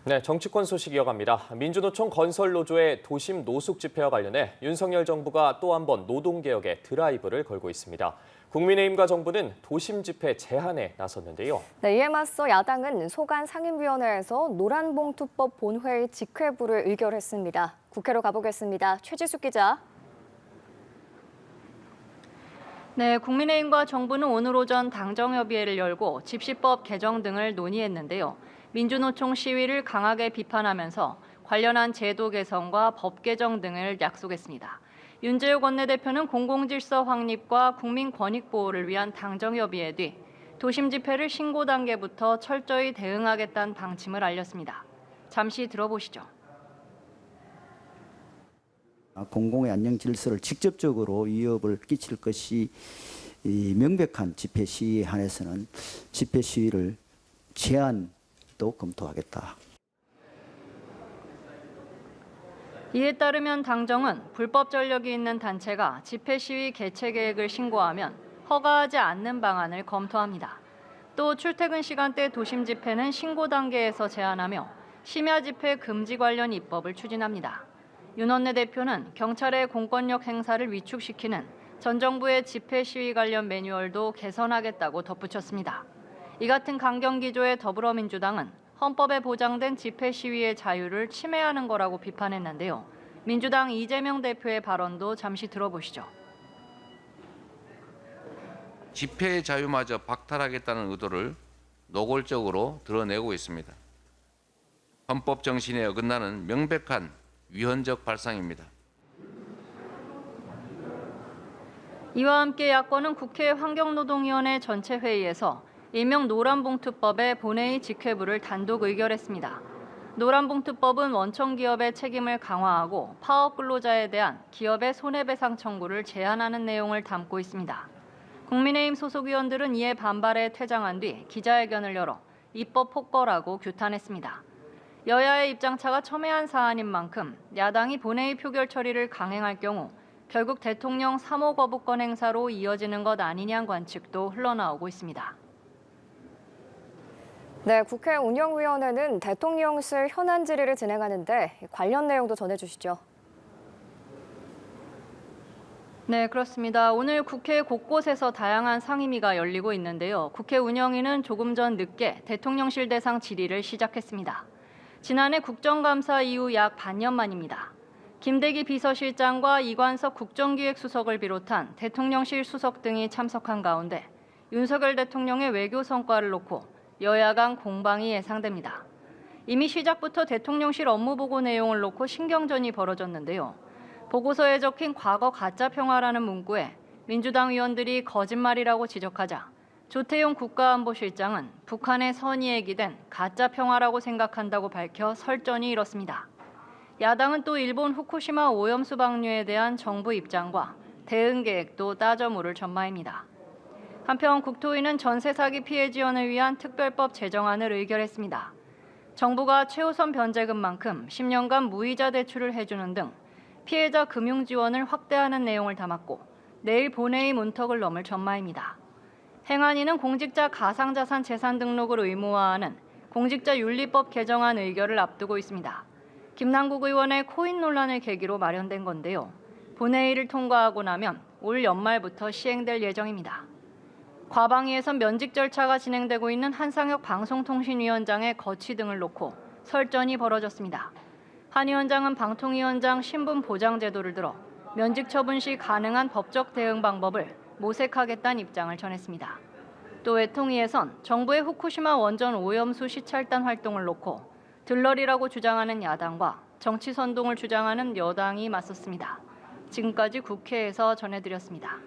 네, 정치권 소식 이어갑니다. 민주노총 건설노조의 도심 노숙 집회와 관련해 윤석열 정부가 또 한 번 노동개혁에 드라이브를 걸고 있습니다. 국민의힘과 정부는 도심 집회 제한에 나섰는데요. 네, 이에 맞서 야당은 소관 상임위원회에서 노란봉투법 본회의 직회부를 의결했습니다. 국회로 가보겠습니다. 최지숙 기자. 네, 국민의힘과 정부는 오늘 오전 당정협의회를 열고 집시법 개정 등을 논의했는데요. 민주노총 시위를 강하게 비판하면서 관련한 제도 개선과 법 개정 등을 약속했습니다. 윤재욱 원내대표는 공공질서 확립과 국민 권익 보호를 위한 당정협의회 뒤 도심 집회를 신고 단계부터 철저히 대응하겠다는 방침을 알렸습니다. 잠시 들어보시죠. 공공의 안녕 질서를 직접적으로 위협을 끼칠 것이 명백한 집회 시위에 한해서는 집회 시위를 제한도 검토하겠다. 이에 따르면 당정은 불법 전력이 있는 단체가 집회 시위 개최 계획을 신고하면 허가하지 않는 방안을 검토합니다. 또 출퇴근 시간대 도심 집회는 신고 단계에서 제한하며 심야 집회 금지 관련 입법을 추진합니다. 윤 원내대표는 경찰의 공권력 행사를 위축시키는 전 정부의 집회 시위 관련 매뉴얼도 개선하겠다고 덧붙였습니다. 이 같은 강경 기조의 더불어민주당은 헌법에 보장된 집회 시위의 자유를 침해하는 거라고 비판했는데요. 민주당 이재명 대표의 발언도 잠시 들어보시죠. 집회의 자유마저 박탈하겠다는 의도를 노골적으로 드러내고 있습니다. 헌법 정신에 어긋나는 명백한 위헌적 발상입니다. 이와 함께 야권은 국회 환경노동위원회 전체 회의에서 일명 노란봉투법의 본회의 직회부를 단독 의결했습니다. 노란봉투법은 원청 기업의 책임을 강화하고 파업 근로자에 대한 기업의 손해배상 청구를 제한하는 내용을 담고 있습니다. 국민의힘 소속 의원들은 이에 반발해 퇴장한 뒤 기자회견을 열어 입법 폭거라고 규탄했습니다. 여야의 입장차가 첨예한 사안인 만큼 야당이 본회의 표결 처리를 강행할 경우 결국 대통령 3호 거부권 행사로 이어지는 것 아니냐는 관측도 흘러나오고 있습니다. 네, 국회 운영위원회는 대통령실 현안 질의를 진행하는데 관련 내용도 전해주시죠. 네, 그렇습니다. 오늘 국회 곳곳에서 다양한 상임위가 열리고 있는데요. 국회 운영위는 조금 전 늦게 대통령실 대상 질의를 시작했습니다. 지난해 국정감사 이후 약 반년 만입니다. 김대기 비서실장과 이관석 국정기획수석을 비롯한 대통령실 수석 등이 참석한 가운데 윤석열 대통령의 외교 성과를 놓고 여야 간 공방이 예상됩니다. 이미 시작부터 대통령실 업무보고 내용을 놓고 신경전이 벌어졌는데요. 보고서에 적힌 과거 가짜평화라는 문구에 민주당 의원들이 거짓말이라고 지적하자 조태용 국가안보실장은 북한의 선의에 기댄 가짜평화라고 생각한다고 밝혀 설전이 일었습니다. 야당은 또 일본 후쿠시마 오염수 방류에 대한 정부 입장과 대응 계획도 따져 물을 전망입니다. 한편 국토위는 전세 사기 피해 지원을 위한 특별법 제정안을 의결했습니다. 정부가 최우선 변제금만큼 10년간 무이자 대출을 해주는 등 피해자 금융 지원을 확대하는 내용을 담았고 내일 본회의 문턱을 넘을 전망입니다. 행안위는 공직자 가상자산 재산 등록을 의무화하는 공직자윤리법 개정안 의결을 앞두고 있습니다. 김남국 의원의 코인 논란을 계기로 마련된 건데요. 본회의를 통과하고 나면 올 연말부터 시행될 예정입니다. 과방위에선 면직 절차가 진행되고 있는 한상혁 방송통신위원장의 거취 등을 놓고 설전이 벌어졌습니다. 한 위원장은 방통위원장 신분 보장 제도를 들어 면직 처분 시 가능한 법적 대응 방법을 모색하겠다는 입장을 전했습니다. 또 외통위에선 정부의 후쿠시마 원전 오염수 시찰단 활동을 놓고 들러리라고 주장하는 야당과 정치 선동을 주장하는 여당이 맞섰습니다. 지금까지 국회에서 전해드렸습니다.